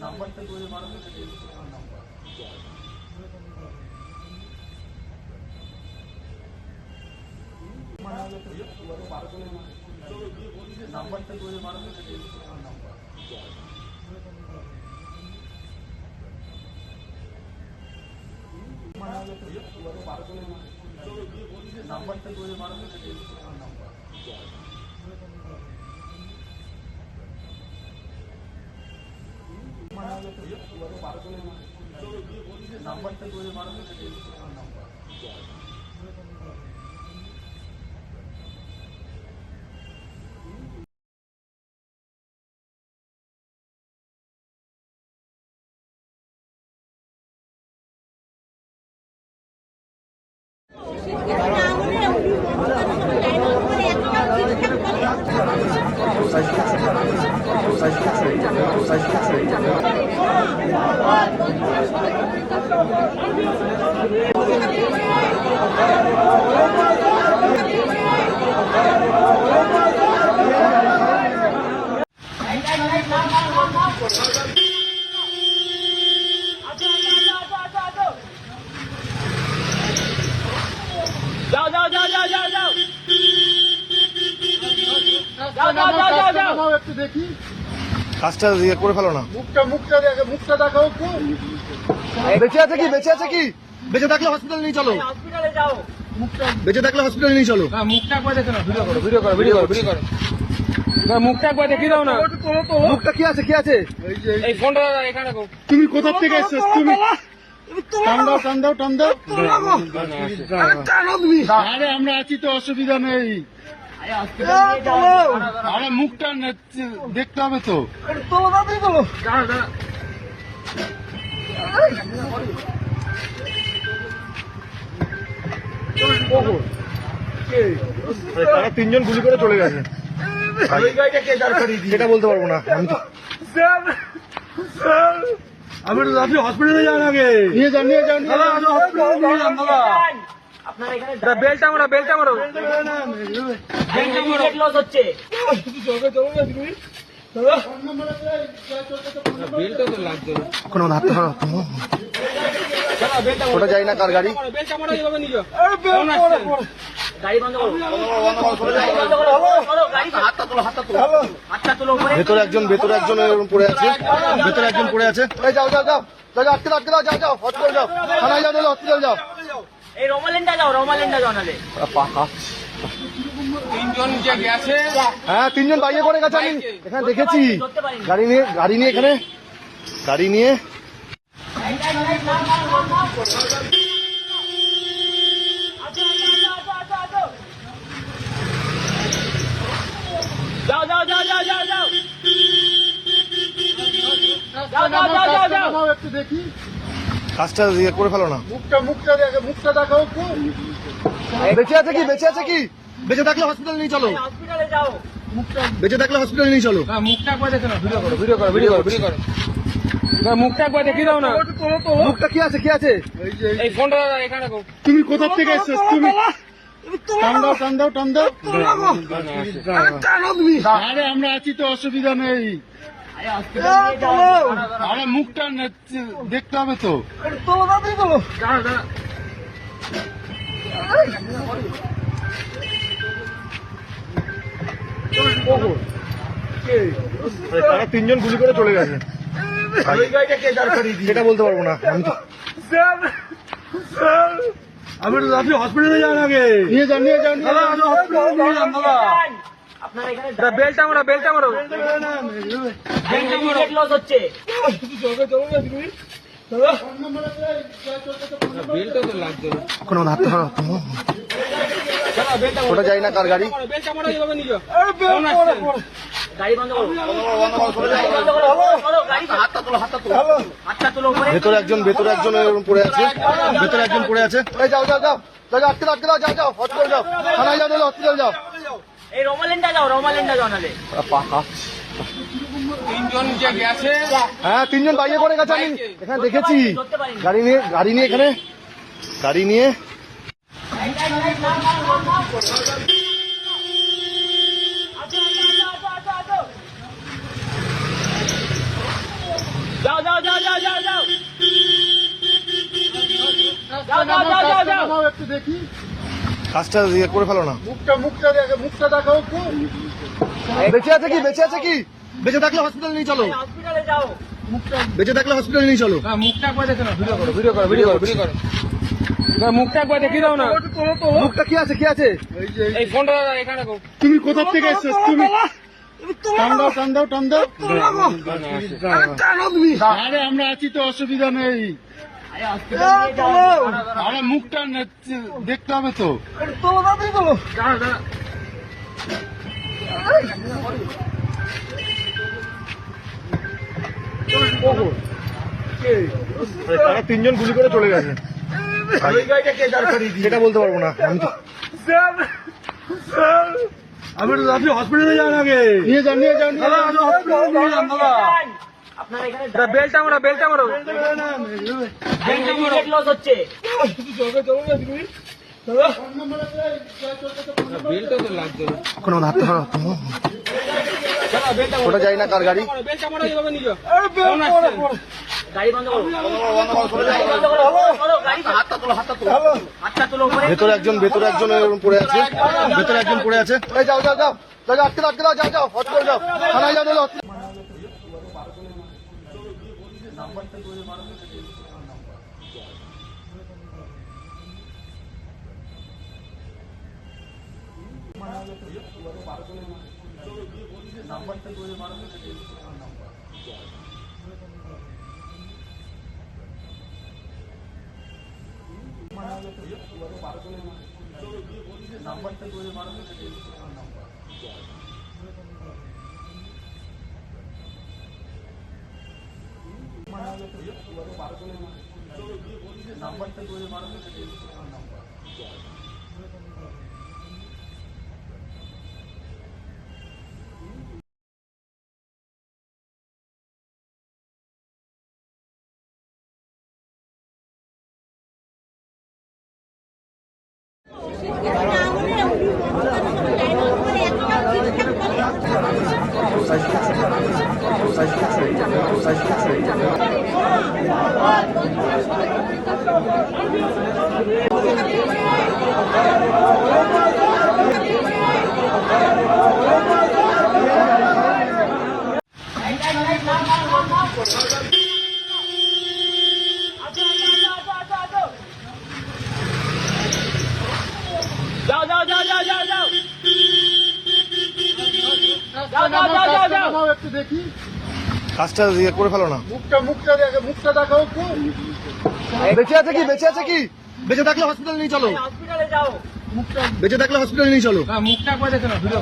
নাম্বারটা করে বাড়ানো নাম্বার নাম্বারটা করে বাড়ানো নাম্বার নাম্বারটা করে বাড়ানো নাম্বার নাম্বারটা করে বাড়ানো নাম্বার যাও যাও যাও যাও যাও যাও একটু দেখি কাজটা ইয়ে করে ফেলো না। মুখটা দেখাও একটু। বেঁচে আছে কি? বেঁচে আছে কি? বেঁচে থাকলে হসপিটাল নিয়ে চলো। হসপিটালে যাও। বেঁচে থাকলে হসপিটাল নিয়ে চলো। মুখটা একবার দেখো না, ভিডিও করো। মুখটা একবার দেখি দাও না। মুখটা কি আছে? কি আছে? এই ফোনটা এখানে রাখো। তুমি কোথা থেকে এসছো? তুমি টান দাও। আরে আমরা আছি তো, অসুবিধা নেই। আরে মুখটা দেখতে হবে তো। তারা তিনজন গুলি করে চলে গেছে। সেটা বলতে পারবো না আমি তো। আপনি হসপিটালে যান আগে। নিয়ে যান আপনার এখানে বেলটা মারো। ব্লাড লস হচ্ছে। বেলটা তো লাগছে। এখন আমার হাতটা ধরো। ওটা যাই না কার গাড়ি? বেলটা মারো এইভাবে নিয়ে যাও। গাড়ি বন্ধ করো। গাড়ি বন্ধ করো। গাড়ি হাতটা তোলো উপরে। ভেতরে একজন এরকম পড়ে আছে। এই যাও আটকে যাও হসপিটাল যাও, থানায় যাও, হসপিটাল যাও। এই রোমালেন্ডা যাও নালে। তিনজন যে গেছে। হ্যাঁ, তিনজন বাইরে করে গেছে। আমি এখানে দেখেছি। গাড়ি নিয়ে এখানে গাড়ি নিয়ে যাও যাও যাও যাও যাও যাও একটু দেখি কাজটা ইয়ে করে ফেলো না। মুখটা দেখাও একটু। বেঁচে আছে কি? বেঁচে থাকলে হসপিটাল নিয়ে চলো। হসপিটালে যাও। বেঁচে থাকলে হসপিটাল নিয়ে চলো। মুখটা একবার দেখো না, ভিডিও করো। মুখটা একবার দেখি দাও না। মুখটা কি আছে? এই ফোনটা এখানে রাখো। তুমি কোথা থেকে এসছো? তুমি টান দাও। আরে আমরা আছি তো, অসুবিধা নেই। আরে মুখটা দেখতে হবে তো। তারা তিনজন গুলি করে চলে গেছে। সেটা বলতে পারবো না আমি তো। আপনি হসপিটালে যান আগে। নিয়ে যান আপনার এখানে বেলটা মারো। ব্লাড লস হচ্ছে। বেলটা তো লাগছে। এখন আমার হাতটা ধরো। ওটা যাই না কার গাড়ি? বেলটা মারো এইভাবে নিয়ে যাও। গাড়ি বন্ধ করো। গাড়ি বন্ধ করো। গাড়ি হাতটা তোলো উপরে। ভেতরে একজন এরকম পড়ে আছে। এই যাও আটকে যাও, হসপিটাল যাও, থানায় যাও, হসপিটাল যাও। এই রোমালেন্ডা যাও নালে। তিনজন যে গেছে। হ্যাঁ, তিনজন বাইরে করে গেছে। আমি এখানে দেখেছি। গাড়ি নিয়ে এখানে যাও দেখি কাজটা ইয়ে করে ফেলো না। মুখটা দেখাও একটু। বেঁচে আছে কি? বেঁচে আছে কি? বেঁচে থাকলে হসপিটালে নিয়ে চলো। হসপিটালে যাও। বেঁচে থাকলে হসপিটালে নিয়ে চলো। না মুখটা একবার দেখে না, ভিডিও করো, ভিডিও করো, ভিডিও করো, ভিডিও করো। না মুখটা একবার দেখে দাও না। মুখটা কি আছে? কি আছে? এই ফোনটা এখানে রাখো। তুমি কোথা থেকে এসছো? তুমি টান দাও। আরে আমরা আছি তো, অসুবিধা নেই। আরে হসপিটালে নিয়ে যাও। আরে মুখটা দেখতে হবে তো। দাঁড়া, দাঁড়া। তারা তিনজন গুলি করে চলে গেছে। সেটা বলতে পারবো না আমি তো। আপনি হসপিটালে যান আগে। নিয়ে যান হসপিটালে নিয়ে যান দাদা। আপনার এখানে বেলটা মারো, বেলটা মারো। ব্রেক লস হচ্ছে। বেলটা তো লাগছে না। এখন আমার হাতটা ধরো। ওটা যাই না, কার গাড়ি? বেলটা মারো, এইভাবে নিয়ে যাও। গাড়ি বন্ধ করো। গাড়ি বন্ধ করো। করো, গাড়ি হাতটা তোলো, হাতটা তোলো উপরে। ভেতরে একজন এরকম পড়ে আছে। ভেতরে একজন পড়ে আছে। এই যাও আটকে দাও, যাও হসপিটাল যাও, থানায় যাও, নাহলে যাও। একটু দেখি কাজটা ইয়ে করে ফেলো না। মুখটা দেখাও একটু। বেঁচে আছে কি? বেঁচে থাকলে হসপিটালে নিয়ে চলো। হসপিটালে যাও। বেঁচে থাকলে হসপিটালে নিয়ে চলো। না মুখটা একবার দেখে না, ভিডিও করো।